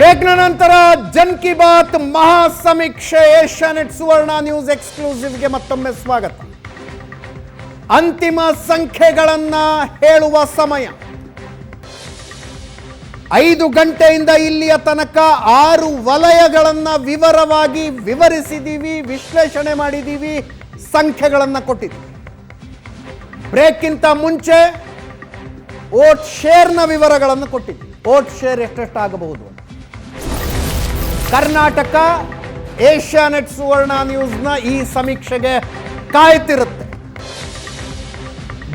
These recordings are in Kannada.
ಬ್ರೇಕ್ನ ನಂತರ ಜನ್ ಕಿ ಬಾತ್ ಮಹಾ ಸಮೀಕ್ಷೆ ಏಷ್ಯಾನೆಟ್ ಸುವರ್ಣ ನ್ಯೂಸ್ ಎಕ್ಸ್ಕ್ಲೂಸಿವ್ಗೆ ಮತ್ತೊಮ್ಮೆ ಸ್ವಾಗತ. ಅಂತಿಮ ಸಂಖ್ಯೆಗಳನ್ನ ಹೇಳುವ ಸಮಯ. 5 ಗಂಟೆಯಿಂದ ಇಲ್ಲಿಯ ತನಕ 6 ವಲಯಗಳನ್ನ ವಿವರವಾಗಿ ವಿವರಿಸಿದೀವಿ, ವಿಶ್ಲೇಷಣೆ ಮಾಡಿದೀವಿ, ಸಂಖ್ಯೆಗಳನ್ನ ಕೊಟ್ಟಿದ್ದೀವಿ. ಬ್ರೇಕ್ಗಿಂತ ಮುಂಚೆ ವೋಟ್ ಶೇರ್ನ ವಿವರಗಳನ್ನು ಕೊಟ್ಟಿದ್ದೀವಿ. ವೋಟ್ ಶೇರ್ ಎಷ್ಟೆಷ್ಟಾಗಬಹುದು. ಕರ್ನಾಟಕ ಏಷ್ಯಾನೆಟ್ ಸುವರ್ಣ ನ್ಯೂಸ್ನ ಈ ಸಮೀಕ್ಷೆಗೆ ಕಾಯ್ತಿರುತ್ತೆ.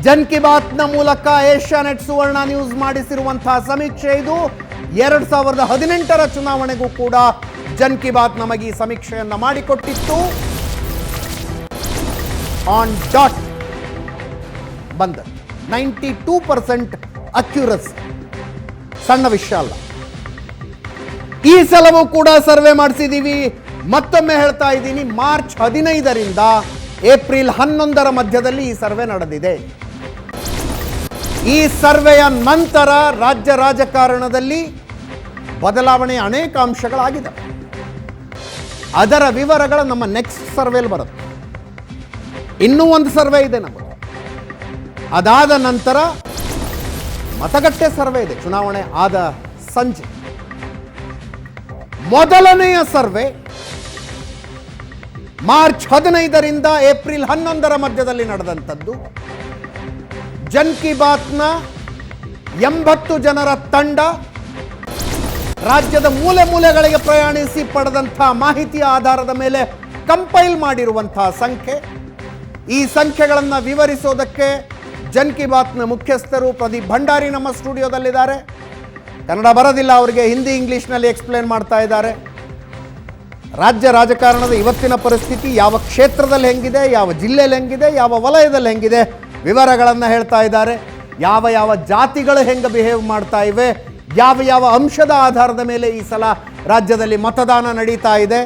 ಜನ್ ಕಿ ಬಾತ್ನ ಮೂಲಕ ಏಷ್ಯಾನೆಟ್ ಸುವರ್ಣ ನ್ಯೂಸ್ ಮಾಡಿಸಿರುವಂತಹ ಸಮೀಕ್ಷೆ ಇದು. 2018ರ ಚುನಾವಣೆಗೂ ಕೂಡ ಜನ್ ಕಿ ಬಾತ್ ನಮಗೆ ಈ ಸಮೀಕ್ಷೆಯನ್ನ ಮಾಡಿಕೊಟ್ಟಿತ್ತು. ಆನ್ ಡಾಟ್ ಬಂದ 92% ಅಕ್ಯುರಸಿ. ಸಣ್ಣ ವಿಷಯ ಅಲ್ಲ. ಈ ಸಲವೂ ಕೂಡ ಸರ್ವೆ ಮಾಡಿಸಿದ್ದೀವಿ. ಮತ್ತೊಮ್ಮೆ ಹೇಳ್ತಾ ಇದ್ದೀನಿ, ಮಾರ್ಚ್ 15ರಿಂದ ಏಪ್ರಿಲ್ 11ರ ಮಧ್ಯದಲ್ಲಿ ಈ ಸರ್ವೆ ನಡೆದಿದೆ. ಈ ಸರ್ವೆಯ ನಂತರ ರಾಜ್ಯ ರಾಜಕಾರಣದಲ್ಲಿ ಬದಲಾವಣೆಯ ಅನೇಕ ಅಂಶಗಳಾಗಿದೆ. ಅದರ ವಿವರಗಳು ನಮ್ಮ ನೆಕ್ಸ್ಟ್ ಸರ್ವೆಯಲ್ಲಿ ಬರುತ್ತೆ. ಇನ್ನೂ ಒಂದು ಸರ್ವೆ ಇದೆ ನಮಗೆ. ಅದಾದ ನಂತರ ಮತಗಟ್ಟೆ ಸರ್ವೆ ಇದೆ, ಚುನಾವಣೆ ಆದ ಸಂಜೆ. ಮೊದಲನೆಯ ಸರ್ವೆ ಮಾರ್ಚ್ 15ರಿಂದ ಏಪ್ರಿಲ್ 11ರ ಮಧ್ಯದಲ್ಲಿ ನಡೆದಂಥದ್ದು. ಜನ್ ಕಿ ಬಾತ್ನ 80 ಜನರ ತಂಡ ರಾಜ್ಯದ ಮೂಲೆ ಮೂಲೆಗಳಿಗೆ ಪ್ರಯಾಣಿಸಿ ಪಡೆದಂತಹ ಮಾಹಿತಿಯ ಆಧಾರದ ಮೇಲೆ ಕಂಪೈಲ್ ಮಾಡಿರುವಂತಹ ಸಂಖ್ಯೆ. ಈ ಸಂಖ್ಯೆಗಳನ್ನು ವಿವರಿಸೋದಕ್ಕೆ ಜನ್ ಕಿ ಬಾತ್ನ ಮುಖ್ಯಸ್ಥರು ಪ್ರದೀಪ್ ಭಂಡಾರಿ ನಮ್ಮ ಸ್ಟುಡಿಯೋದಲ್ಲಿದ್ದಾರೆ. ಕನ್ನಡ ಬರೋದಿಲ್ಲ ಅವರಿಗೆ, ಹಿಂದಿ ಇಂಗ್ಲಿಷ್ನಲ್ಲಿ ಎಕ್ಸ್ಪ್ಲೇನ್ ಮಾಡ್ತಾ ಇದ್ದಾರೆ. ರಾಜ್ಯ ರಾಜಕಾರಣದ ಇವತ್ತಿನ ಪರಿಸ್ಥಿತಿ ಯಾವ ಕ್ಷೇತ್ರದಲ್ಲಿ ಹೆಂಗಿದೆ, ಯಾವ ಜಿಲ್ಲೆಯಲ್ಲಿ ಹೆಂಗಿದೆ, ಯಾವ ವಲಯದಲ್ಲಿ ಹೆಂಗಿದೆ, ವಿವರಗಳನ್ನು ಹೇಳ್ತಾ ಇದ್ದಾರೆ. ಯಾವ ಯಾವ ಜಾತಿಗಳು ಹೆಂಗೆ ಬಿಹೇವ್ ಮಾಡ್ತಾ ಇವೆ, ಯಾವ ಯಾವ ಅಂಶದ ಆಧಾರದ ಮೇಲೆ ಈ ಸಲ ರಾಜ್ಯದಲ್ಲಿ ಮತದಾನ ನಡೀತಾ ಇದೆ,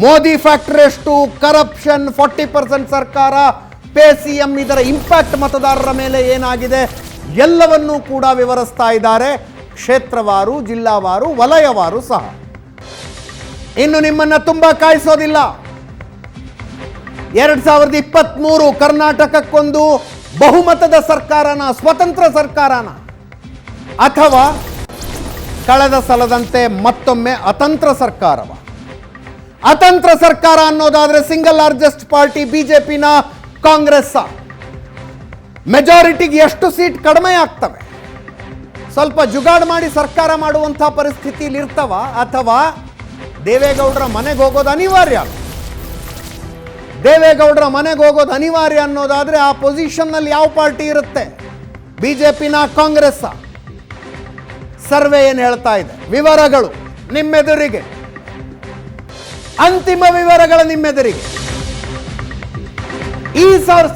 ಮೋದಿ ಫ್ಯಾಕ್ಟರ್ ಎಷ್ಟು, ಕರಪ್ಷನ್, 40% ಸರ್ಕಾರ, ಪೇ ಸಿಎಂ, ಇದರ ಇಂಪ್ಯಾಕ್ಟ್ ಮತದಾರರ ಮೇಲೆ ಏನಾಗಿದೆ, ಎಲ್ಲವನ್ನೂ ಕೂಡ ವಿವರಿಸ್ತಾ ಇದ್ದಾರೆ. ಕ್ಷೇತ್ರವಾರು, ಜಿಲ್ಲಾವಾರು, ವಲಯವಾರು ಸಹ. ಇನ್ನು ನಿಮ್ಮನ್ನ ತುಂಬಾ ಕಾಯಿಸೋದಿಲ್ಲ. 2023 ಕರ್ನಾಟಕಕ್ಕೊಂದು ಬಹುಮತದ ಸರ್ಕಾರನ, ಸ್ವತಂತ್ರ ಸರ್ಕಾರನ, ಅಥವಾ ಕಳೆದ ಸಲದಂತೆ ಮತ್ತೊಮ್ಮೆ ಅತಂತ್ರ ಸರ್ಕಾರವ? ಅತಂತ್ರ ಸರ್ಕಾರ ಅನ್ನೋದಾದ್ರೆ ಸಿಂಗಲ್ ಲಾರ್ಜೆಸ್ಟ್ ಪಾರ್ಟಿ ಬಿಜೆಪಿನ, ಕಾಂಗ್ರೆಸ್ ಮೆಜಾರಿಟಿಗೆ ಎಷ್ಟು ಸೀಟ್ ಕಡಿಮೆ ಆಗ್ತವೆ? ಸ್ವಲ್ಪ ಜುಗಾಡ್ ಮಾಡಿ ಸರ್ಕಾರ ಮಾಡುವಂತಹ ಪರಿಸ್ಥಿತಿಯಲ್ಲಿ ಇರ್ತವ, ಅಥವಾ ದೇವೇಗೌಡರ ಮನೆಗೆ ಹೋಗೋದು ಅನಿವಾರ್ಯ? ದೇವೇಗೌಡರ ಮನೆಗೆ ಹೋಗೋದು ಅನಿವಾರ್ಯ ಅನ್ನೋದಾದ್ರೆ ಆ ಪೊಸಿಷನ್ನಲ್ಲಿ ಯಾವ ಪಾರ್ಟಿ ಇರುತ್ತೆ? ಬಿಜೆಪಿನ, ಕಾಂಗ್ರೆಸ್? ಸರ್ವೆ ಏನು ಹೇಳ್ತಾ ಇದೆ? ವಿವರಗಳು ನಿಮ್ಮೆದುರಿಗೆ, ಅಂತಿಮ ವಿವರಗಳು ನಿಮ್ಮೆದುರಿಗೆ. ಈ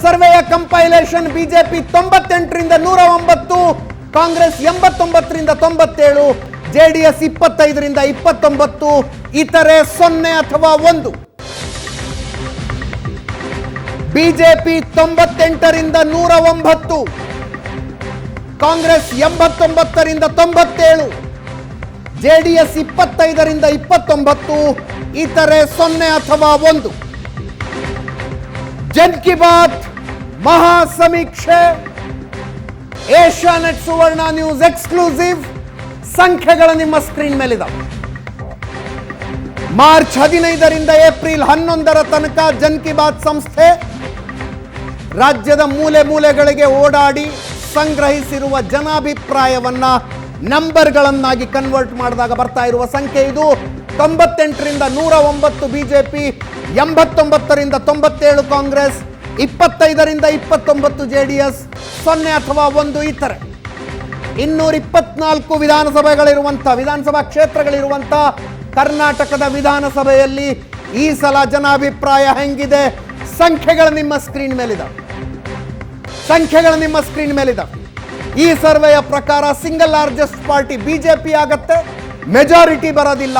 ಸರ್ವೆಯ ಕಂಪೈಲೇಷನ್ ಬಿಜೆಪಿ 98ರಿಂದ 109, ಕಾಂಗ್ರೆಸ್ 89ರಿಂದ 97, ಜೆಡಿಎಸ್ 25ರಿಂದ 29, ಇತರೆ 0 ಅಥವಾ 1. ಬಿಜೆಪಿ 98ರಿಂದ 109, ಕಾಂಗ್ರೆಸ್ 89ರಿಂದ 97, ಜೆಡಿಎಸ್ 25ರಿಂದ 29, ಇತರೆ 0 ಅಥವಾ 1. ಜನ್ ಕಿ ಬಾತ್ ಮಹಾ ಸಮೀಕ್ಷೆ ಏಷ್ಯಾನೆಟ್ ಸುವರ್ಣ ನ್ಯೂಸ್ ಎಕ್ಸ್ಕ್ಲೂಸಿವ್. ಸಂಖ್ಯೆಗಳು ನಿಮ್ಮ ಸ್ಕ್ರೀನ್ ಮೇಲಿದಾವೆ. ಮಾರ್ಚ್ 15ರಿಂದ ಏಪ್ರಿಲ್ 11ರ ತನಕ ಜನ್ ಕಿ ಬಾತ್ ಸಂಸ್ಥೆ ರಾಜ್ಯದ ಮೂಲೆ ಮೂಲೆಗಳಿಗೆ ಓಡಾಡಿ ಸಂಗ್ರಹಿಸಿರುವ ಜನಾಭಿಪ್ರಾಯವನ್ನ ನಂಬರ್ಗಳನ್ನಾಗಿ ಕನ್ವರ್ಟ್ ಮಾಡಿದಾಗ ಬರ್ತಾ ಇರುವ ಸಂಖ್ಯೆ ಇದು. 98ರಿಂದ 109 ಬಿಜೆಪಿ, 89ರಿಂದ 97 ಕಾಂಗ್ರೆಸ್, 25ರಿಂದ 29 ಜೆಡಿಎಸ್, 0 ಅಥವಾ 1 ಇತರೆ. 224 ವಿಧಾನಸಭಾ ಕ್ಷೇತ್ರಗಳಿರುವಂಥ ಕರ್ನಾಟಕದ ವಿಧಾನಸಭೆಯಲ್ಲಿ ಈ ಸಲ ಜನಾಭಿಪ್ರಾಯ ಹೆಂಗಿದೆ? ಸಂಖ್ಯೆಗಳು ನಿಮ್ಮ ಸ್ಕ್ರೀನ್ ಮೇಲಿದಾವೆ. ಈ ಸರ್ವೆಯ ಪ್ರಕಾರ ಸಿಂಗಲ್ ಲಾರ್ಜೆಸ್ಟ್ ಪಾರ್ಟಿ ಬಿಜೆಪಿ ಆಗತ್ತೆ, ಮೆಜಾರಿಟಿ ಬರೋದಿಲ್ಲ.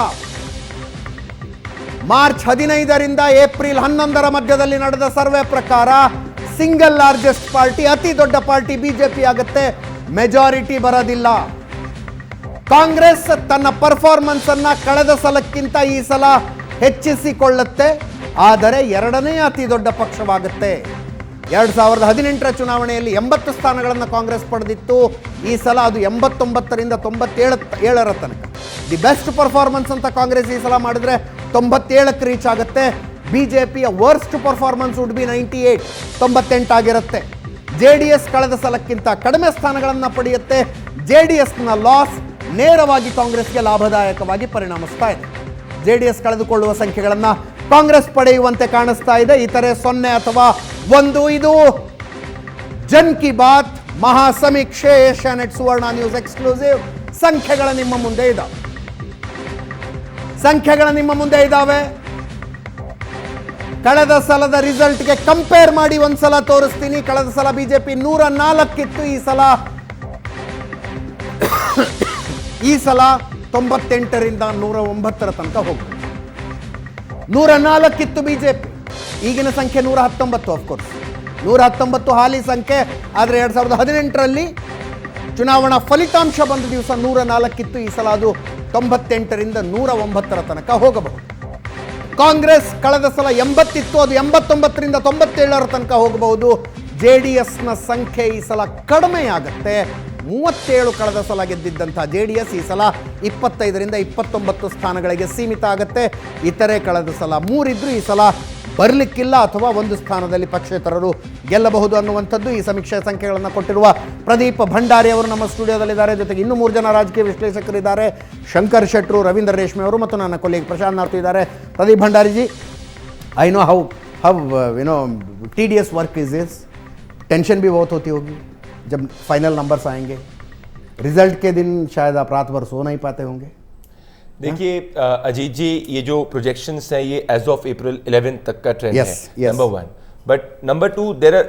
ಮಾರ್ಚ್ 15ರಿಂದ ಏಪ್ರಿಲ್ 11ರ ಮಧ್ಯದಲ್ಲಿ ನಡೆದ ಸರ್ವೆ ಪ್ರಕಾರ ಸಿಂಗಲ್ ಲಾರ್ಜೆಸ್ಟ್ ಪಾರ್ಟಿ, ಅತಿ ದೊಡ್ಡ ಪಾರ್ಟಿ ಬಿಜೆಪಿ ಆಗುತ್ತೆ, ಮೆಜಾರಿಟಿ ಬರೋದಿಲ್ಲ. ಕಾಂಗ್ರೆಸ್ ತನ್ನ ಪರ್ಫಾರ್ಮೆನ್ಸ್ ಅನ್ನ ಕಳೆದ ಸಲಕ್ಕಿಂತ ಈ ಸಲ ಹೆಚ್ಚಿಸಿಕೊಳ್ಳುತ್ತೆ, ಆದರೆ ಎರಡನೇ ಅತಿ ದೊಡ್ಡ ಪಕ್ಷವಾಗುತ್ತೆ. 2018ರ ಚುನಾವಣೆಯಲ್ಲಿ 80 ಸ್ಥಾನಗಳನ್ನು ಕಾಂಗ್ರೆಸ್ ಪಡೆದಿತ್ತು. ಈ ಸಲ ಅದು 89ರಿಂದ 97ರ ತನಕ. ದಿ ಬೆಸ್ಟ್ ಪರ್ಫಾರ್ಮೆನ್ಸ್ ಅಂತ ಕಾಂಗ್ರೆಸ್ ಈ ಸಲ ಮಾಡಿದ್ರೆ 97ಕ್ಕೆ ರೀಚ್ ಆಗುತ್ತೆ. ಬಿಜೆಪಿಯ ವರ್ಸ್ಟ್ ಪರ್ಫಾರ್ಮೆನ್ಸ್ ವುಡ್ ಬಿ 98 ಆಗಿರುತ್ತೆ. JDS ಕಳೆದ ಸಲಕ್ಕಿಂತ ಕಡಿಮೆ ಸ್ಥಾನಗಳನ್ನು ಪಡೆಯುತ್ತೆ. JDSನ ಲಾಸ್ ನೇರವಾಗಿ ಕಾಂಗ್ರೆಸ್ಗೆ ಲಾಭದಾಯಕವಾಗಿ ಪರಿಣಮಿಸ್ತಾ ಇದೆ. JDS ಕಳೆದುಕೊಳ್ಳುವ ಸಂಖ್ಯೆಗಳನ್ನು ಕಾಂಗ್ರೆಸ್ ಪಡೆಯುವಂತೆ ಕಾಣಿಸ್ತಾ ಇದೆ. ಇತರೆ 0 ಅಥವಾ 1. ಇದು ಜನ್ ಕಿ ಬಾತ್ ಮಹಾ ಸಮೀಕ್ಷೆ, ಏಷ್ಯಾನೆಟ್ ಸುವರ್ಣ ನ್ಯೂಸ್ ಎಕ್ಸ್ಕ್ಲೂಸಿವ್. ಸಂಖ್ಯೆಗಳ ನಿಮ್ಮ ಮುಂದೆ ಇದ್ದಾವೆ. ಕಳೆದ ಸಲದ ರಿಸಲ್ಟ್ಗೆ ಕಂಪೇರ್ ಮಾಡಿ ಒಂದ್ಸಲ ತೋರಿಸ್ತೀನಿ. ಕಳೆದ ಸಲ ಬಿಜೆಪಿ 104 ಇತ್ತು, ಈ ಸಲ 98ರಿಂದ 109ರ ತನಕ ಹೋಗ್ತದೆ. 104 ಇತ್ತು ಬಿಜೆಪಿ, ಈಗಿನ ಸಂಖ್ಯೆ 119. ಆಫ್ಕೋರ್ಸ್ 119 ಹಾಲಿ ಸಂಖ್ಯೆ, ಆದರೆ 2018ರಲ್ಲಿ ಚುನಾವಣಾ ಫಲಿತಾಂಶ ಬಂದ ದಿವಸ 104 ಇತ್ತು. ಈ ಸಲ ಅದು 98ರಿಂದ 109ರ ತನಕ ಹೋಗಬಹುದು. ಕಾಂಗ್ರೆಸ್ ಕಳೆದ ಸಲ 80 ಇತ್ತು, ಅದು 89ರಿಂದ 97ರ ತನಕ ಹೋಗಬಹುದು. JDSನ ಸಂಖ್ಯೆ ಈ ಸಲ ಕಡಿಮೆಯಾಗುತ್ತೆ. 37 ಕಳೆದ ಸಲ ಗೆದ್ದಿದ್ದಂಥ JDS ಈ ಸಲ 25ರಿಂದ 29 ಸ್ಥಾನಗಳಿಗೆ ಸೀಮಿತ ಆಗುತ್ತೆ. ಇತರೆ ಕಳೆದ ಸಲ 3 ಇದ್ರು, ಈ ಸಲ ಬರಲಿಕ್ಕಿಲ್ಲ ಅಥವಾ ಒಂದು ಸ್ಥಾನದಲ್ಲಿ ಪಕ್ಷೇತರರು ಗೆಲ್ಲಬಹುದು ಅನ್ನುವಂಥದ್ದು ಈ ಸಮೀಕ್ಷೆ ಸಂಖ್ಯೆಗಳನ್ನು ಕೊಟ್ಟಿರುವ ಪ್ರದೀಪ್ ಭಂಡಾರಿ ಅವರು ನಮ್ಮ ಸ್ಟುಡಿಯೋದಲ್ಲಿದ್ದಾರೆ. ಜೊತೆಗೆ ಇನ್ನೂ 3 ಜನ ರಾಜಕೀಯ ವಿಶ್ಲೇಷಕರಿದ್ದಾರೆ. ಶಂಕರ್ ಶೆಟ್ರು, ರವೀಂದ್ರ ರೇಷ್ಮೆ ಅವರು ಮತ್ತು ನನ್ನ ಕೊಲೀಗ್ ಪ್ರಶಾಂತ್ ನಾರ್ತು ಇದ್ದಾರೆ. Pradeep Bhandari ji, I know how TDS work is this. Tension भी बहुत होती होगी जब फाइनल नंबर्स आएंगे. रिजल्ट के दिन शायद आप रात भर सो नहीं पाते होंगे. देखिए अजीत जी, ये जो प्रोजेक्शंस हैं ये एज ऑफ अप्रैल 11 तक का ट्रेंड है, number 1. But number 2, there are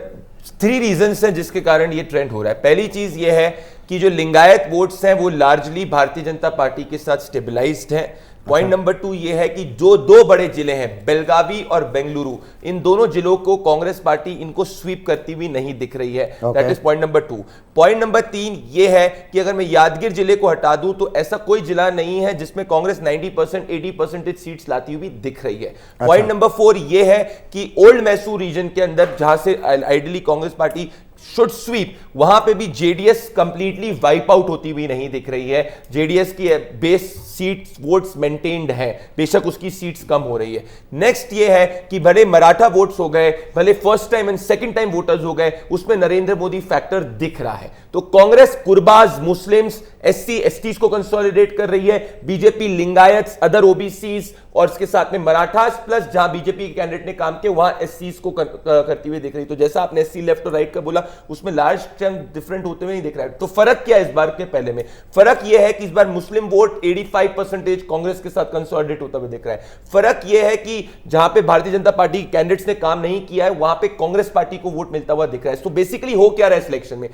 3 reasons हैं जिसके कारण ये ट्रेंड हो रहा है. पहली चीज ये है कि जो लिंगायत वोट्स हैं वो लार्जली भारतीय जनता पार्टी के साथ स्टेबलाइज्ड हैं. पॉइंट नंबर 2 ये है कि जो 2 बड़े जिले हैं बेलगावी और बेंगलुरु, इन दोनों जिलों को कांग्रेस पार्टी इनको स्वीप करती हुई नहीं दिख रही है. That is point number 2. Point number 3 ये है कि अगर मैं यादगीर जिले को हटा दूं तो ऐसा कोई जिला नहीं है जिसमें कांग्रेस 90% 80% सीट्स लाती हुई दिख रही है. पॉइंट नंबर 4 ये है कि ओल्ड मैसूर रीजन के अंदर जहां से ideally Congress party should sweep, वहां पे भी JDS कंप्लीटली वाइप आउट होती हुई नहीं दिख रही है. JDS की बेस सीट्स वोट्स मेंटेन्ड है, बेशक उसकी सीट्स कम हो रही है. नेक्स्ट ये है कि भले मराठा वोट्स हो गए, भले first time and second time voters हो गए, उसमें नरेंद्र मोदी फैक्टर दिख रहा है. तो कांग्रेस कुर्बाज, मुस्लिम्स, SC STs को कंसोलिडेट कर रही है. बीजेपी लिंगायत्स, अदर OBCs और इसके साथ में मराठास प्लस जहां बीजेपी के कैंडिडेट ने काम किया वहां SCs को करती हुई दिख रही. तो जैसा आपने SC लेफ्ट और राइट का बोला, उसमें लार्ज चंक डिफरेंट होते हुए नहीं दिख रहा है. तो फर्क क्या है इस बार के पहले में? फर्क यह है कि इस बार मुस्लिम वोट 85% कांग्रेस के साथ कंसोलिडेट होता हुआ दिख रहा है. फर्क यह है कि जहां पे भारतीय जनता पार्टी कैंडिडेट्स ने काम नहीं किया है वहां पे कांग्रेस पार्टी को वोट मिलता हुआ दिख रहा है. तो बेसिकली हो क्या रहा है सिलेक्शन में?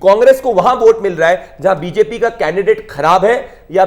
कांग्रेस को वहां वोट मिल रहा है जहां बीजेपी का कैंडिडेट खराब है या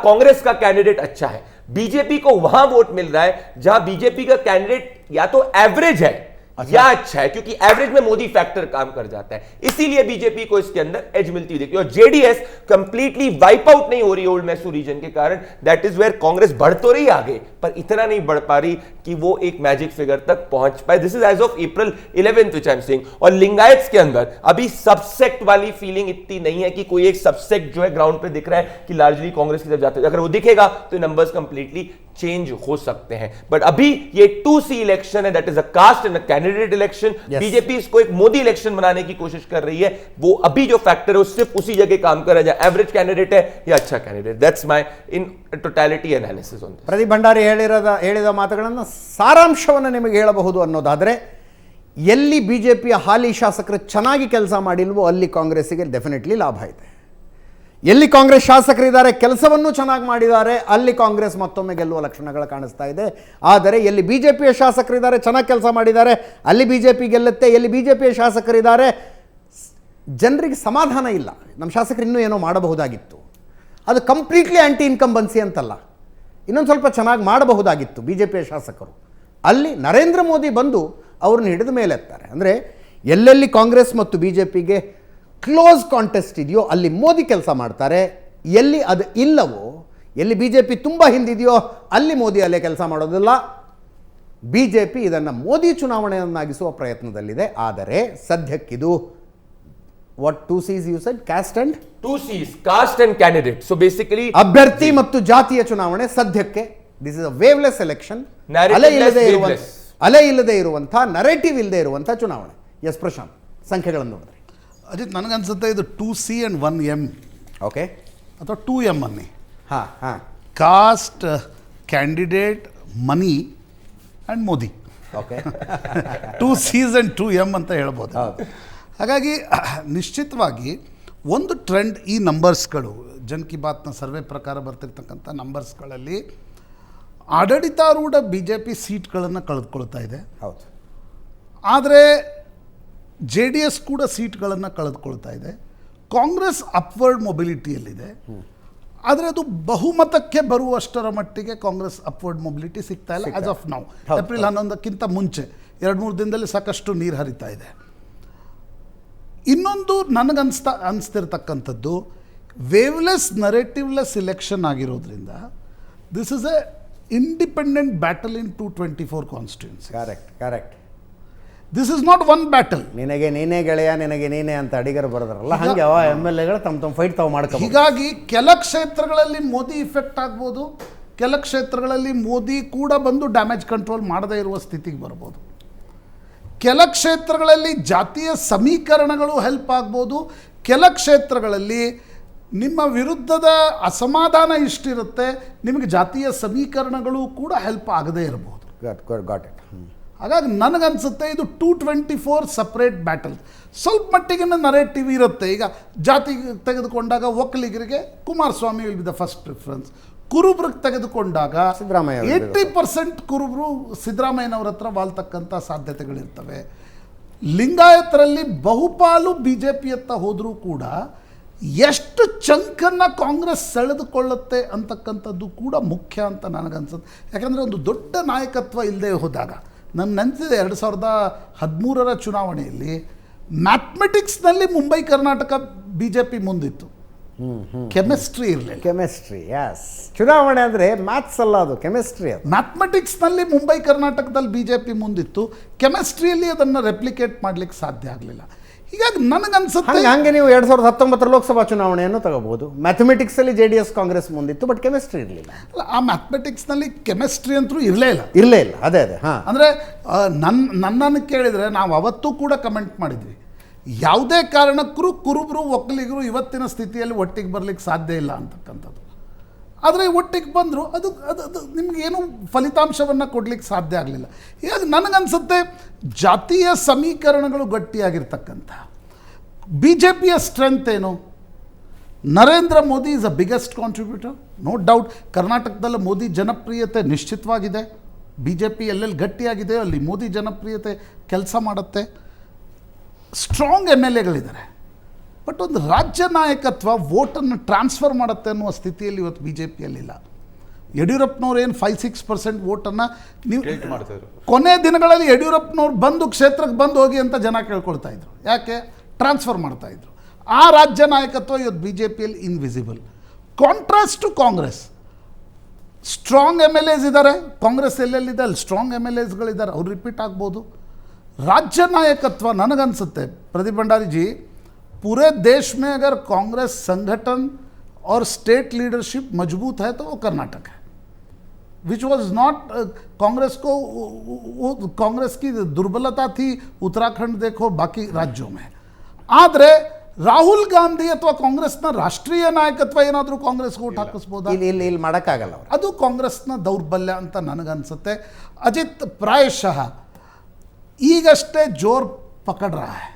कांग्रेस का कैंडिडेट अच्छा है. बीजेपी को वहां वोट मिल रहा है जहां बीजेपी का कैंडिडेट या तो एवरेज है या अच्छा है, क्योंकि एवरेज में मोदी फैक्टर काम कर जाता है. इसीलिए बीजेपी को इसके अंदर एज मिलती हुई दिखती है. और JDS कंप्लीटली वाइप आउट नहीं हो रही ओल्ड मैसूर रीजन के कारण. दैट इज वेयर कांग्रेस बढ़ तो रही आगे, पर इतना नहीं बढ़ पा रही कि वो एक मैजिक फिगर तक पहुंच पाए. This is as of April 11 which I am saying. और लिंगायत्स के अंदर अभी सबसेक्ट वाली फीलिंग इतनी नहीं है कि कोई एक सबसेक्ट जो है ग्राउंड पे दिख रहा है कि लार्जली कांग्रेस की तरफ जाते हैं. अगर वो दिखेगा तो नंबर्स कंप्लीटली चेंज हो सकते हैं. बट अभी ये 2C इलेक्शन है, that is a caste and a candidate election. BJP इसको एक मोदी इलेक्शन बनाने की कोशिश कर रही है. वो अभी जो फैक्टर है वो सिर्फ उसी जगह काम कर रहा है जहां एवरेज कैंडिडेट है या अच्छा candidate. That's my in totality analysis on this. Pradeep Bhandari ಹೇಳಿದ ಮಾತುಗಳನ್ನು ಸಾರಾಂಶವನ್ನು ನಿಮಗೆ ಹೇಳಬಹುದು ಅನ್ನೋದಾದರೆ, ಎಲ್ಲಿ ಬಿಜೆಪಿಯ ಹಾಲಿ ಶಾಸಕರು ಚೆನ್ನಾಗಿ ಕೆಲಸ ಮಾಡಿಲ್ವೋ ಅಲ್ಲಿ ಕಾಂಗ್ರೆಸ್ಸಿಗೆ ಡೆಫಿನೆಟ್ಲಿ ಲಾಭ ಇದೆ. ಎಲ್ಲಿ ಕಾಂಗ್ರೆಸ್ ಶಾಸಕರಿದ್ದಾರೆ, ಕೆಲಸವನ್ನು ಚೆನ್ನಾಗಿ ಮಾಡಿದ್ದಾರೆ, ಅಲ್ಲಿ ಕಾಂಗ್ರೆಸ್ ಮತ್ತೊಮ್ಮೆ ಗೆಲ್ಲುವ ಲಕ್ಷಣಗಳು ಕಾಣಿಸ್ತಾ ಇದೆ. ಆದರೆ ಎಲ್ಲಿ ಬಿಜೆಪಿಯ ಶಾಸಕರಿದ್ದಾರೆ, ಚೆನ್ನಾಗಿ ಕೆಲಸ ಮಾಡಿದ್ದಾರೆ, ಅಲ್ಲಿ ಬಿಜೆಪಿ ಗೆಲ್ಲುತ್ತೆ. ಎಲ್ಲಿ ಬಿಜೆಪಿಯ ಶಾಸಕರಿದ್ದಾರೆ, ಜನರಿಗೆ ಸಮಾಧಾನ ಇಲ್ಲ, ನಮ್ಮ ಶಾಸಕರು ಇನ್ನೂ ಏನೋ ಮಾಡಬಹುದಾಗಿತ್ತು, ಅದು ಕಂಪ್ಲೀಟ್ಲಿ ಆ್ಯಂಟಿ ಇನ್ಕಂಬನ್ಸಿ ಅಂತಲ್ಲ, ಇನ್ನೊಂದು ಸ್ವಲ್ಪ ಚೆನ್ನಾಗಿ ಮಾಡಬಹುದಾಗಿತ್ತು ಬಿಜೆಪಿಯ ಶಾಸಕರು, ಅಲ್ಲಿ ನರೇಂದ್ರ ಮೋದಿ ಬಂದು ಅವ್ರನ್ನ ಹಿಡಿದ ಮೇಲೆತ್ತಾರೆ. ಅಂದರೆ ಎಲ್ಲೆಲ್ಲಿ ಕಾಂಗ್ರೆಸ್ ಮತ್ತು ಬಿಜೆಪಿಗೆ ಕ್ಲೋಸ್ ಕಾಂಟೆಸ್ಟ್ ಇದೆಯೋ ಅಲ್ಲಿ ಮೋದಿ ಕೆಲಸ ಮಾಡ್ತಾರೆ, ಎಲ್ಲಿ ಅದು ಇಲ್ಲವೋ, ಎಲ್ಲಿ BJP ತುಂಬ ಹಿಂದಿದೆಯೋ ಅಲ್ಲಿ ಮೋದಿ ಅಲ್ಲೇ ಕೆಲಸ ಮಾಡೋದಿಲ್ಲ. BJP ಇದನ್ನು ಮೋದಿ ಚುನಾವಣೆಯನ್ನಾಗಿಸುವ ಪ್ರಯತ್ನದಲ್ಲಿದೆ. ಆದರೆ ಸದ್ಯಕ್ಕಿದು what 2 C's you said? Caste and 2 C's, caste and candidate. So basically ಅಭ್ಯರ್ಥಿ ಮತ್ತು ಜಾತಿಯ ಚುನಾವಣೆ ಸದ್ಯಕ್ಕೆ. This is a waveless election. ಅಲೆ ಇಲ್ಲದೆ ಇರುವಂಥ ನರೇಟಿವ್ ಇಲ್ಲದೆ ಇರುವಂಥ ಚುನಾವಣೆ. ಎಸ್ ಪ್ರಶಾಂತ್, ಸಂಖ್ಯೆಗಳನ್ನು ನೋಡಿದ್ರೆ ಅಜಿತ್, ನನಗನ್ಸುತ್ತೆ ಇದು 2C and 1M. ಓಕೆ, ಅಥವಾ 2M ಅನ್ನಿ. ಹಾಂ cost, candidate, money and Modi. Okay 2C's and 2M ಅಂತ ಹೇಳ್ಬೋದು. ಹಾಗಾಗಿ ನಿಶ್ಚಿತವಾಗಿ ಒಂದು ಟ್ರೆಂಡ್, ಈ ನಂಬರ್ಸ್ಗಳು ಜನ್ ಕಿ ಬಾತ್ನ ಸರ್ವೆ ಪ್ರಕಾರ ಬರ್ತಿರ್ತಕ್ಕಂಥ ನಂಬರ್ಸ್ಗಳಲ್ಲಿ ಆಡಳಿತಾರೂಢ BJP ಸೀಟ್ಗಳನ್ನು ಕಳೆದುಕೊಳ್ತಾ ಇದೆ. ಹೌದು. ಆದರೆ JDS ಕೂಡ ಸೀಟ್ಗಳನ್ನು ಕಳೆದುಕೊಳ್ತಾ ಇದೆ. ಕಾಂಗ್ರೆಸ್ ಅಪ್ವರ್ಡ್ ಮೊಬಿಲಿಟಿಯಲ್ಲಿದೆ. ಆದರೆ ಅದು ಬಹುಮತಕ್ಕೆ ಬರುವಷ್ಟರ ಮಟ್ಟಿಗೆ ಕಾಂಗ್ರೆಸ್ ಅಪ್ವರ್ಡ್ ಮೊಬಿಲಿಟಿ ಸಿಗ್ತಾ ಇಲ್ಲ ಆಸ್ ಆಫ್ ನೌ. ಏಪ್ರಿಲ್ 11ಕ್ಕಿಂತ ಮುಂಚೆ 2-3 ದಿನದಲ್ಲಿ ಸಾಕಷ್ಟು ನೀರು ಹರಿತಾ ಇದೆ. ಇನ್ನೊಂದು ಅನಿಸ್ತಿರ್ತಕ್ಕಂಥದ್ದು, ವೇವ್ಲೆಸ್ ನರೇಟಿವ್ಲೆಸ್ ಇಲೆಕ್ಷನ್ ಆಗಿರೋದ್ರಿಂದ this is A independent battle in 224 constituency. Correct. This is not one battle. ನಿನಗೆ ನೀನೇ ಗೆಳೆಯ, ನಿನಗೆ ನೀನೇ ಅಂತ ಅಡಿಗರು ಬರೋದ್ರಲ್ಲ, ಹಾಗೆ MLAಗಳು ತಮ್ಮ ಫೈಟ್ ತಾವು ಮಾಡ್ಕೊ. ಹೀಗಾಗಿ ಕೆಲ ಕ್ಷೇತ್ರಗಳಲ್ಲಿ ಮೋದಿ ಇಫೆಕ್ಟ್ ಆಗ್ಬೋದು, ಕೆಲ ಕ್ಷೇತ್ರಗಳಲ್ಲಿ ಮೋದಿ ಕೂಡ ಬಂದು ಡ್ಯಾಮೇಜ್ ಕಂಟ್ರೋಲ್ ಮಾಡದೇ ಇರುವ ಸ್ಥಿತಿಗೆ ಬರ್ಬೋದು. ಕೆಲ ಕ್ಷೇತ್ರಗಳಲ್ಲಿ ಜಾತಿಯ ಸಮೀಕರಣಗಳು ಹೆಲ್ಪ್ ಆಗ್ಬೋದು, ಕೆಲ ಕ್ಷೇತ್ರಗಳಲ್ಲಿ ನಿಮ್ಮ ವಿರುದ್ಧದ ಅಸಮಾಧಾನ ಇಷ್ಟಿರುತ್ತೆ, ನಿಮಗೆ ಜಾತಿಯ ಸಮೀಕರಣಗಳು ಕೂಡ ಹೆಲ್ಪ್ ಆಗದೇ ಇರಬಹುದು. Got it. ಹಾಗಾಗಿ ನನಗನ್ಸುತ್ತೆ ಇದು 224 ಸಪ್ರೇಟ್ ಬ್ಯಾಟಲ್. ಸ್ವಲ್ಪ ಮಟ್ಟಿಗಿನ ನರೇಟಿವ್ ಇರುತ್ತೆ. ಈಗ ಜಾತಿ ತೆಗೆದುಕೊಂಡಾಗ ಒಕ್ಕಲಿಗರಿಗೆ Kumaraswamy will be the first preference. ಕುರುಬ್ರಿಗೆ ತೆಗೆದುಕೊಂಡಾಗ 80% ಕುರುಬರು ಸಿದ್ದರಾಮಯ್ಯನವ್ರ ಹತ್ರ ವಾಲ್ತಕ್ಕಂಥ ಸಾಧ್ಯತೆಗಳಿರ್ತವೆ. ಲಿಂಗಾಯತರಲ್ಲಿ ಬಹುಪಾಲು BJPಯತ್ತ ಹೋದರೂ ಕೂಡ ಎಷ್ಟು ಚಂಕನ್ನು ಕಾಂಗ್ರೆಸ್ ಸೆಳೆದುಕೊಳ್ಳುತ್ತೆ ಅಂತಕ್ಕಂಥದ್ದು ಕೂಡ ಮುಖ್ಯ ಅಂತ ನನಗನ್ಸುತ್ತೆ. ಯಾಕಂದರೆ ಒಂದು ದೊಡ್ಡ ನಾಯಕತ್ವ ಇಲ್ಲದೆ ಹೋದಾಗ, ನನ್ನ ನೆನಪಿದೆ 2013ರ ಚುನಾವಣೆಯಲ್ಲಿ ಮ್ಯಾಥಮೆಟಿಕ್ಸ್ನಲ್ಲಿ ಮುಂಬೈ ಕರ್ನಾಟಕ BJP ಮುಂದಿತ್ತು, ಕೆಮಿಸ್ಟ್ರಿ ಇರಲಿಲ್ಲ. Chemistry, yes. ಚುನಾವಣೆ ಅಂದರೆ ಮ್ಯಾಥ್ಸ್ ಅಲ್ಲ, ಅದು ಕೆಮಿಸ್ಟ್ರಿ. ಅದು ಮ್ಯಾಥಮೆಟಿಕ್ಸ್ನಲ್ಲಿ ಮುಂಬೈ ಕರ್ನಾಟಕದಲ್ಲಿ BJP ಮುಂದಿತ್ತು, ಕೆಮಿಸ್ಟ್ರಿಯಲ್ಲಿ ಅದನ್ನು ರೆಪ್ಲಿಕೇಟ್ ಮಾಡಲಿಕ್ಕೆ ಸಾಧ್ಯ ಆಗಲಿಲ್ಲ. ಹೀಗಾಗಿ ನನಗನ್ಸುತ್ತೆ ಹಾಗೆ ನೀವು 2019 ಲೋಕಸಭಾ ಚುನಾವಣೆಯನ್ನು ತಗೋಬಹುದು. ಮ್ಯಾಥಮೆಟಿಕ್ಸಲ್ಲಿ JDS ಕಾಂಗ್ರೆಸ್ ಮುಂದಿತ್ತು, ಬಟ್ ಕೆಮಿಸ್ಟ್ರಿ ಇರಲಿಲ್ಲ. ಆ ಮ್ಯಾಥಮೆಟಿಕ್ಸ್ನಲ್ಲಿ ಕೆಮಿಸ್ಟ್ರಿ ಅಂತೂ ಇರಲೇ ಇಲ್ಲ. ಅದೇ ಅಂದರೆ ನನ್ನನ್ನು ಕೇಳಿದರೆ ನಾವು ಅವತ್ತೂ ಕೂಡ ಕಮೆಂಟ್ ಮಾಡಿದ್ವಿ, ಯಾವುದೇ ಕಾರಣಕ್ಕೂ ಕುರುಬರು ಒಕ್ಕಲಿಗರು ಇವತ್ತಿನ ಸ್ಥಿತಿಯಲ್ಲಿ ಒಟ್ಟಿಗೆ ಬರಲಿಕ್ಕೆ ಸಾಧ್ಯ ಇಲ್ಲ ಅಂತಕ್ಕಂಥದ್ದು. ಆದರೆ ಒಟ್ಟಿಗೆ ಬಂದರು, ಅದು ನಿಮಗೇನು ಫಲಿತಾಂಶವನ್ನು ಕೊಡಲಿಕ್ಕೆ ಸಾಧ್ಯ ಆಗಲಿಲ್ಲ. ಹೀಗಾಗಿ ನನಗನ್ಸುತ್ತೆ ಜಾತಿಯ ಸಮೀಕರಣಗಳು ಗಟ್ಟಿಯಾಗಿರ್ತಕ್ಕಂಥ BJPಯ ಸ್ಟ್ರೆಂತ್ ಏನು? Narendra Modi is a biggest contributor, no doubt. ಕರ್ನಾಟಕದಲ್ಲಿ ಮೋದಿ ಜನಪ್ರಿಯತೆ ನಿಶ್ಚಿತವಾಗಿದೆ. BJP ಎಲ್ಲೆಲ್ಲಿ ಗಟ್ಟಿಯಾಗಿದೆ ಅಲ್ಲಿ ಮೋದಿ ಜನಪ್ರಿಯತೆ ಕೆಲಸ ಮಾಡುತ್ತೆ. ಸ್ಟ್ರಾಂಗ್ MLAಗಳಿದ್ದಾರೆ. ಬಟ್ ಒಂದು ರಾಜ್ಯ ನಾಯಕತ್ವ ವೋಟನ್ನು ಟ್ರಾನ್ಸ್ಫರ್ ಮಾಡುತ್ತೆ ಅನ್ನುವ ಸ್ಥಿತಿಯಲ್ಲಿ ಇವತ್ತು BJPಯಲ್ಲಿಲ್ಲ. ಯಡಿಯೂರಪ್ಪನವ್ರು ಏನು 5-6% ವೋಟನ್ನು ನೀವು ಕೊನೆ ದಿನಗಳಲ್ಲಿ ಯಡಿಯೂರಪ್ಪನವ್ರು ಬಂದು ಕ್ಷೇತ್ರಕ್ಕೆ ಬಂದು ಹೋಗಿ ಅಂತ ಜನ ಕೇಳ್ಕೊಳ್ತಾ ಇದ್ರು. ಯಾಕೆ? ಟ್ರಾನ್ಸ್ಫರ್ ಮಾಡ್ತಾಯಿದ್ರು. ಆ ರಾಜ್ಯ ನಾಯಕತ್ವ ಇವತ್ತು BJPಯಲ್ಲಿ invisible. Contrast to Congress, strong MLAs ಇದ್ದಾರೆ. ಕಾಂಗ್ರೆಸ್ ಎಲ್ಲೆಲ್ಲಿದೆ ಅಲ್ಲಿ ಸ್ಟ್ರಾಂಗ್ MLAsಗಳಿದ್ದಾರೆ, ಅವ್ರು ರಿಪೀಟ್ ಆಗ್ಬೋದು. राज्य नायकत्व ನನಗನ್ಸುತ್ತೆ प्रदीप भंडारी जी, पूरे देश में अगर कांग्रेस संगठन और स्टेट लीडरशिप मजबूत है तो वो कर्नाटक है, विच वॉज नॉट कांग्रेस को, कांग्रेस की दुर्बलता थी उत्तराखंड देखो बाकी राज्यों में. ಆದರೆ ರಾಹುಲ್ ಗಾಂಧಿ ಅಥವಾ ಕಾಂಗ್ರೆಸ್ನ ರಾಷ್ಟ್ರೀಯ ನಾಯಕತ್ವ ಏನಾದರೂ ಕಾಂಗ್ರೆಸ್ಗೆ ಓಟ್ ಹಾಕಿಸ್ಬೋದಾ? ಇಲ್ಲಿ ಮಾಡೋಕ್ಕಾಗಲ್ಲ. ಅದು ಕಾಂಗ್ರೆಸ್ನ ದೌರ್ಬಲ್ಯ ಅಂತ ನನಗನ್ಸುತ್ತೆ. ಅಜಿತ್, ಪ್ರಾಯಶಃ ಈಗಷ್ಟೇ ಜೋರ್ ಪಕಡ್ ರಹಾ ಹೈ.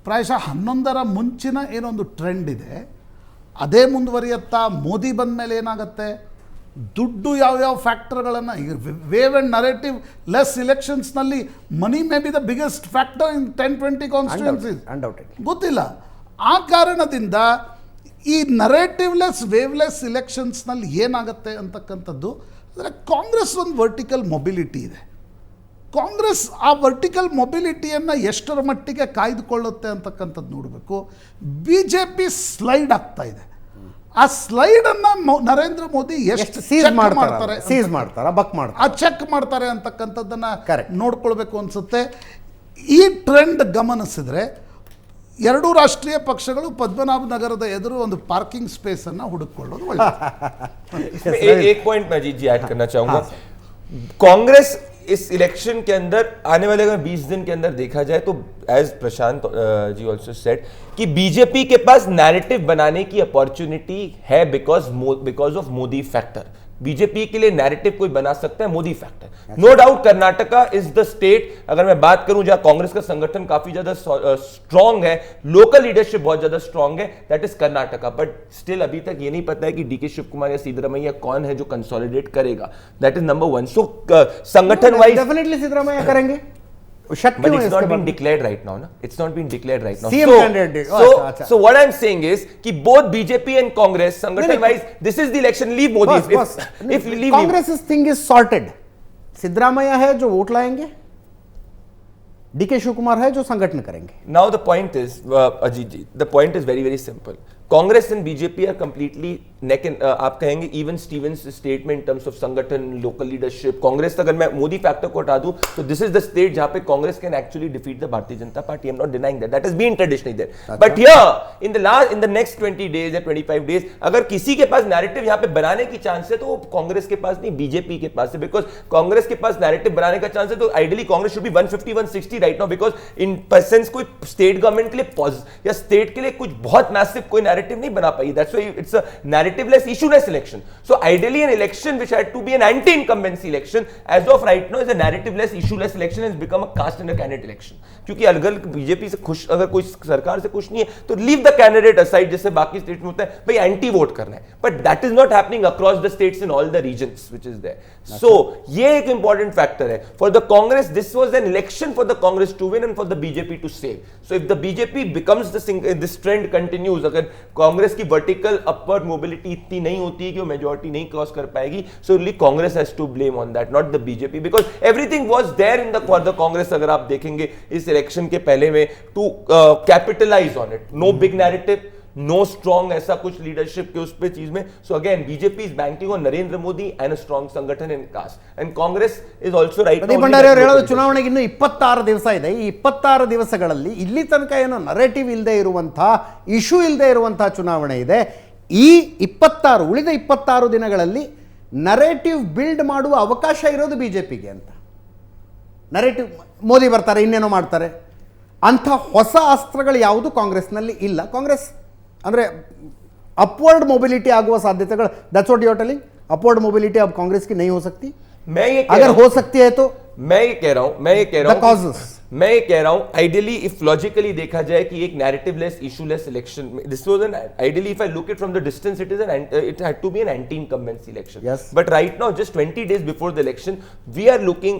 ಪ್ರಾಯಶಃ 11ರ ಮುಂಚಿನ ಏನೊಂದು ಟ್ರೆಂಡ್ ಇದೆ ಅದೇ ಮುಂದುವರಿಯುತ್ತಾ? ಮೋದಿ ಬಂದ ಮೇಲೆ ಏನಾಗುತ್ತೆ? ದುಡ್ಡು ಯಾವ್ಯಾವ ಫ್ಯಾಕ್ಟರ್ಗಳನ್ನು, ಈಗ ವೇವ್ ಆ್ಯಂಡ್ ನರೇಟಿವ್ ಲೆಸ್ ಇಲೆಕ್ಷನ್ಸ್ನಲ್ಲಿ money may be the biggest factor in 10-20 constituencies, ಗೊತ್ತಿಲ್ಲ. ಆ ಕಾರಣದಿಂದ ಈ ನರೇಟಿವ್ಲೆಸ್ ವೇವ್ಲೆಸ್ ಇಲೆಕ್ಷನ್ಸ್ನಲ್ಲಿ ಏನಾಗುತ್ತೆ ಅಂತಕ್ಕಂಥದ್ದು. ಅಂದರೆ ಕಾಂಗ್ರೆಸ್ ಒಂದು ವರ್ಟಿಕಲ್ ಮೊಬಿಲಿಟಿ ಇದೆ. ಕಾಂಗ್ರೆಸ್ ಆ ವರ್ಟಿಕಲ್ ಮೊಬಿಲಿಟಿಯನ್ನು ಎಷ್ಟರ ಮಟ್ಟಿಗೆ ಕಾಯ್ದುಕೊಳ್ಳುತ್ತೆ ಅಂತಕ್ಕಂಥದ್ದು ನೋಡಬೇಕು. BJP ಸ್ಲೈಡ್ ಆಗ್ತಾ ಇದೆ. ಆ ಸ್ಲೈಡ್ ಅನ್ನ ನರೇಂದ್ರ ಮೋದಿ ಎಷ್ಟು ಸೀಸ್ check ಮಾಡ್ತಾರೆ, ಸೀಸ್ ಮಾಡ್ತಾರ, ಬಕ್ ಮಾಡ್ತಾರೆ, ಆ ಚೆಕ್ ಮಾಡ್ತಾರೆ ಅಂತಕ್ಕಂಥದ್ದನ್ನ Correct. ನೋಡ್ಕೊಳ್ಬೇಕು ಅನ್ಸುತ್ತೆ. ಈ ಟ್ರೆಂಡ್ ಗಮನಿಸಿದ್ರೆ ಎರಡೂ ರಾಷ್ಟ್ರೀಯ ಪಕ್ಷಗಳು ಪದ್ಮನಾಭ ನಗರದ ಎದುರು ಒಂದು ಪಾರ್ಕಿಂಗ್ ಸ್ಪೇಸ್ ಅನ್ನ ಹುಡುಕೊಳ್ಳೋದು ಒಳ್ಳೆಯದು. एक पॉइंट मैं अजीत जी ऐड करना चाहूंगा. कांग्रेस इस इलेक्शन के अंदर आने वाले अगर 20 दिन के अंदर देखा जाए तो as Prashant ji also said कि बीजेपी के पास नैरेटिव बनाने की अपॉर्चुनिटी है because of Modi factor. BJP के लिए नैरेटिव कोई बना सकता है Modi factor. No doubt Karnataka is the state, अगर मैं बात करूं जहां कांग्रेस का संगठन काफी ज्यादा स्ट्रांग है, लोकल लीडरशिप बहुत ज्यादा स्ट्रांग है, that is Karnataka. But still अभी तक ये नहीं पता है कि डीके शिव कुमार या सिद्धरामैया कौन है जो कंसोलिडेट करेगा. That is number 1. सो संगठन वाइज डेफिनेटली सिद्धरामैया करेंगे, शक but क्यों है it's इसके not been बाद? declared right now, na? It's not been declared right now. CM candidate. So, अच्छा. so what I'm saying is कि both BJP and Congress, संगठन wise, this is the election. Leave Modi. If you leave Congress thing is sorted. Siddaramaiah है जो वोट लाएंगे, डीके शिव कुमार है जो संगठन करेंगे. Now the point is, Ajit ji, the point is very very simple. Congress and BJP are completely neck and आप कहेंगे even Stevens statement in terms of संगठन, local leadership. Congress अगर मैं मोदी फैक्टर को हटा दूं तो this is the state जहां पे Congress can actually defeat the Bharatiya Janata Party. I'm not denying that. That has been traditionally there. But here in the next 20 days या 25 days अगर किसी के पास नैरेटिव यहाँ पे बनाने की चांस है तो वो कांग्रेस के पास नहीं, बीजेपी के पास है. बिकॉज कांग्रेस के पास नैरेटिव बनाने का चांस है तो ideally Congress should be 150-160 right now, because in persons कोई स्टेट गवर्नमेंट के लिए या स्टेट के लिए कुछ बहुत मैसिव कोई नैरेटिव नहीं बना पाई. That's why it's a narrativeless issueless election. So ideally an election which had to be an anti incumbency election as of right now is a narrativeless issueless election has become a caste and a candidate election. क्योंकि अगर बीजेपी से खुश, अगर कोई सरकार से खुश नहीं है तो लीव द कैंडिडेट असाइड, जैसे बाकी स्टेट में होता है भाई एंटी वोट करना है. But that is not happening across the states in all the regions which is there. So ये एक इंपॉर्टेंट फैक्टर है for the Congress. This was an election for the Congress to win and for the BJP to save. So if the BJP becomes this trend continues, अगर कांग्रेस की वर्टिकल अपवर्ड मोबिलिटी इतनी नहीं होती है कि वो मेजॉरिटी नहीं क्रॉस कर पाएगी, so only Congress has to blame on that, not the BJP, because everything was there in the for the Congress. अगर आप देखेंगे इस इलेक्शन के पहले में to capitalize on it, no big narrative, no strong ऐसा कुछ लीडरशिप के उस पे चीज में. So again BJP is banking on Narendra Modi and a strong संगठन in caste, and Congress is also right. Pradeep Bhandari ಅವರು ಹೇಳೋದು ಚುನಾವಣೆಗೆ ಇನ್ನು 26 ದಿವಸ ಇದೆ. ಈ 26 ದಿವಸಗಳಲ್ಲಿ ಇಲ್ಲಿ ತನಕ ಏನೋ ನರೇಟಿವ್ ಇಲ್ಲದೆ ಇರುವಂತಹ, ಇಶ್ಯೂ ಇಲ್ಲದೆ ಇರುವಂತಹ ಚುನಾವಣೆ ಇದೆ. ಈ 26 ಉಳಿದ 26 ದಿನಗಳಲ್ಲಿ ನರೇಟಿವ್ ಬಿಲ್ಡ್ ಮಾಡುವ ಅವಕಾಶ ಇರೋದು ಬಿಜೆಪಿಗೆ ಅಂತ. ನರೇಟಿವ್ ಮೋದಿ ಬರ್ತಾರೆ, ಇನ್ನೇನೋ ಮಾಡ್ತಾರೆ ಅಂಥ ಹೊಸ ಅಸ್ತ್ರಗಳು ಯಾವುದು ಕಾಂಗ್ರೆಸ್ನಲ್ಲಿ ಇಲ್ಲ. ಕಾಂಗ್ರೆಸ್ ಅಂದರೆ अपवर्ड मोबिलिटी आगुआ साध्यतेಗಳು, that's what you are telling. Upward mobility अब कांग्रेस की नहीं हो सकती. मैं ये अगर हो सकती है तो मैं ये कह रहा हूं आइडियली इफ लॉजिकली देखा जाए कि एक narrativeless issueless election, this was an ideally if I look it from the distance it had to be an anti incumbency election. But right now just 20 days before the election we are looking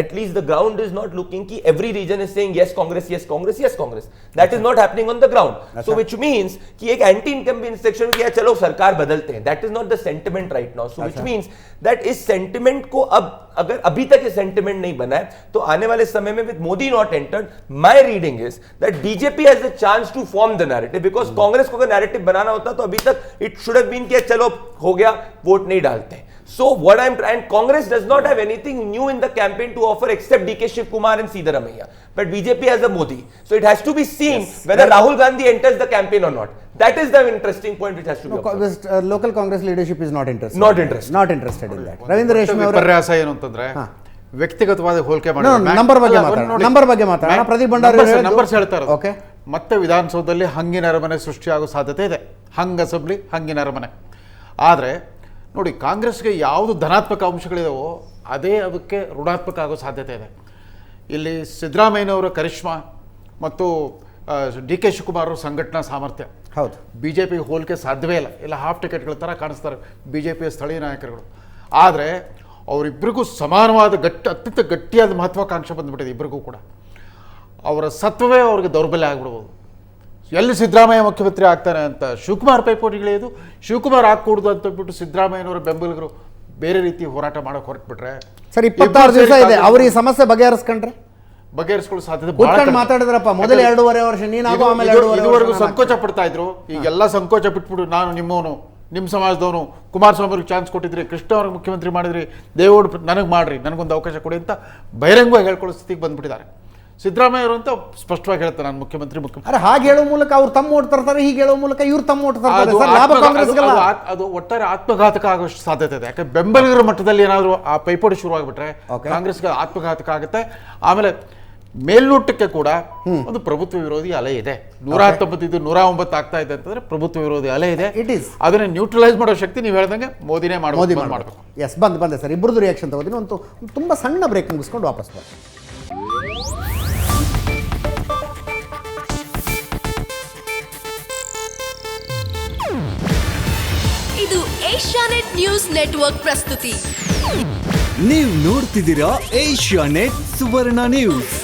at least the ground is not looking कि every region is saying yes Congress, yes Congress, yes Congress. That is not happening on the ground. So which means कि एक एंटी इनकम्बेंसी इलेक्शन में चलो सरकार बदलते हैं, that is not the sentiment right now. So which means that इस सेंटिमेंट को अब अगर अभी तक ये सेंटिमेंट नहीं बना है तो आने वाले समय में with Modi not entered, my reading is that BJP has the chance to form the narrative, because Congress को अगर नैरेटिव बनाना होता तो अभी तक इट शुड हैव बीन कि चलो हो गया, वोट नहीं डालते. So what I'm trying, Congress does not have anything new in the campaign to offer except DK Shiv Kumar and Siddharamaiah. But BJP has a Modi. So it has to be seen whether Rahul Gandhi enters the campaign or not. That is the interesting point which has to be observed. local Congress leadership is not interested. Not interested. Not interested in that. Ravindra ರೇಷ್ಮೆ ಅವರು ಪ್ರಯಾಸ ಏನು ಅಂತಂದ್ರೆ ವ್ಯಕ್ತಿಗತವಾದ ಹೋಲಿಕೆ ನಂಬರ್ ಬಗ್ಗೆ ಮಾತಾಡೋಣ. ಪ್ರದೀಪ್ ಭಂಡಾರಿ ನಂಬರ್ಸ್ ಹೇಳ್ತಾ ಇರೋದು. ಓಕೆ, ಮತ್ತೆ ವಿಧಾನಸೌಧದಲ್ಲಿ ಹಂಗಿನ ಅರಮನೆ ಸೃಷ್ಟಿಯಾಗೋ ಸಾಧ್ಯತೆ ಇದೆ. ಹಂಗ್ ಅಸೆಂಬ್ಲಿ, ಹಂಗಿನ ಅರಮನೆ. ಆದರೆ ನೋಡಿ, ಕಾಂಗ್ರೆಸ್ಗೆ ಯಾವುದು ಧನಾತ್ಮಕ ಅಂಶಗಳಿದಾವೋ ಅದೇ ಅದಕ್ಕೆ ಋಣಾತ್ಮಕ ಆಗೋ ಸಾಧ್ಯತೆ ಇದೆ. ಇಲ್ಲಿ ಸಿದ್ದರಾಮಯ್ಯನವರ ಕರಿಷ್ಮಾ ಮತ್ತು ಡಿ ಕೆ ಶಿವಕುಮಾರ್ ಅವರ ಸಂಘಟನಾ ಸಾಮರ್ಥ್ಯ ಹೌದು ಬಿ ಜೆ ಪಿಗೆ ಹೋಲಿಕೆ ಸಾಧ್ಯವೇ ಇಲ್ಲ. ಎಲ್ಲ ಹಾಫ್ ಟಿಕೆಟ್ಗಳ ಥರ ಕಾಣಿಸ್ತಾರೆ ಬಿ ಜೆ ಪಿಯ ಸ್ಥಳೀಯ ನಾಯಕರುಗಳು. ಆದರೆ ಅವರಿಬ್ಬರಿಗೂ ಸಮಾನವಾದ ಅತ್ಯಂತ ಗಟ್ಟಿಯಾದ ಮಹತ್ವಾಕಾಂಕ್ಷೆ ಬಂದುಬಿಟ್ಟಿದೆ ಇಬ್ಬರಿಗೂ ಕೂಡ. ಅವರ ಸತ್ವವೇ ಅವ್ರಿಗೆ ದೌರ್ಬಲ್ಯ ಆಗಿಬಿಡ್ಬೋದು. ಎಲ್ಲಿ ಸಿದ್ದರಾಮಯ್ಯ ಮುಖ್ಯಮಂತ್ರಿ ಆಗ್ತಾನೆ ಅಂತ ಶಿವಕುಮಾರ್ ಪೈಪೋಟಿಗಳಿದು, ಶಿವಕುಮಾರ್ ಆಗ್ಕೂಡ್ದು ಅಂತ ಬಿಟ್ಟು ಸಿದ್ದರಾಮಯ್ಯನವರ ಬೆಂಬಲಿಗರು ಬೇರೆ ರೀತಿ ಹೋರಾಟ ಮಾಡೋಕೆ ಹೊರಟ್ಬಿಟ್ರೆ ಸರ್ 26 ದಿವಸ ಇದೆ. ಅವ್ರ ಈ ಸಮಸ್ಯೆ ಬಗೆಹರಿಸ್ಕೊಳ್ಳೋ ಸಾಧ್ಯತೆ ಮಾತಾಡಿದ್ರಪ್ಪ. ಮೊದಲ 2.5 ವರ್ಷ ನೀನಾಗೋ, ಆಮೇಲೆ ಇದುವರೆಗೂ ಸಂಕೋಚ ಪಡ್ತಾ ಇದ್ರು. ಈಗೆಲ್ಲ ಸಂಕೋಚ ಬಿಟ್ಬಿಟ್ಟು ನಾನು ನಿಮ್ಮವನು ನಿಮ್ಮ ಸಮಾಜದವನು ಕುಮಾರಸ್ವಾಮಿ ಅವ್ರಿಗೆ ಚಾನ್ಸ್ ಕೊಟ್ಟಿದ್ರಿ, ಕೃಷ್ಣ ಅವ್ರಿಗೆ ಮುಖ್ಯಮಂತ್ರಿ ಮಾಡಿದ್ರಿ, ದೇವೇಗೌಡ ನನಗೆ ಮಾಡ್ರಿ, ನನಗೊಂದು ಅವಕಾಶ ಕೊಡಿ ಅಂತ ಬಹಿರಂಗವಾಗಿ ಹೇಳ್ಕೊಳ್ಳೋ ಸ್ಥಿತಿಗೆ ಬಂದ್ಬಿಟ್ಟಿದ್ದಾರೆ. ಸಿದ್ದರಾಮಯ್ಯ ಅವರು ಅಂತ ಸ್ಪಷ್ಟವಾಗಿ ಹೇಳ್ತಾರೆ, ನಾನು ಮುಖ್ಯಮಂತ್ರಿ ಅರೆ ಹಾಗೆ ಹೇಳೋ ಮೂಲಕ ಅವ್ರು ತಮ್ಮ ಓಟ್ ತರ್ತಾರೆ, ಹೀಗೆ ಹೇಳೋ ಮೂಲಕ ಇವ್ರು ತಮ್ಮ ಓಟ್ ತರ್ತಾರೆ ಅದು ಸರ್. ಲಾಭ ಕಾಂಗ್ರೆಸ್ಗಲ್ಲ. ಅದು ಒಟ್ಟಾರೆ ಆತ್ಮಘಾತಕ ಆಗೋಷ್ಟು ಸಾಧ್ಯತೆ ಇದೆ. ಯಾಕಂದ್ರೆ ಬೆಂಬಲಿಗರ ಮಟ್ಟದಲ್ಲಿ ಏನಾದರೂ ಆ ಪೈಪೋಟಿ ಶುರುವಾಗ್ಬಿಟ್ರೆ ಕಾಂಗ್ರೆಸ್ಗೆ ಆತ್ಮಘಾತಕ ಆಗುತ್ತೆ. ಆಮೇಲೆ ಮೇಲ್ನೋಟಕ್ಕೆ ಕೂಡ ಒಂದು ಪ್ರಭುತ್ವ ವಿರೋಧಿ ಅಲೆ ಇದೆ. 119 ಇದು 109 ಆಗ್ತಾ ಇದೆ ಅಂತಂದ್ರೆ ಪ್ರಭುತ್ವ ವಿರೋಧಿ ಅಲೆ ಇದೆ. ಅದನ್ನ ನ್ಯೂಟ್ರಲೈಸ್ ಮಾಡೋ ಶಕ್ತಿ ನೀವು ಹೇಳ್ದಂಗೆ ಮೋದಿನೇ ಮಾಡಬೇಕು. ಎಸ್, ಬಂದೆ ಸರ್. ಇಬ್ಬರದು ರಿಯಾಕ್ಷನ್ ತಗೋತೀನಿ. ಒಂದು ತುಂಬಾ ಸಣ್ಣ ಬ್ರೇಕ್ ಮುಗಿಸ್ಕೊಂಡು ವಾಪಸ್ ಬರ್ತೀನಿ. ಇದು ಏಷ್ಯಾನೆಟ್ ನ್ಯೂಸ್ ನೆಟ್ವರ್ಕ್ ಪ್ರಸ್ತುತಿ. ನೀವು ನೋಡ್ತಿದ್ದೀರಾ ಏಷ್ಯಾನೆಟ್ ಸುವರ್ಣ ನ್ಯೂಸ್.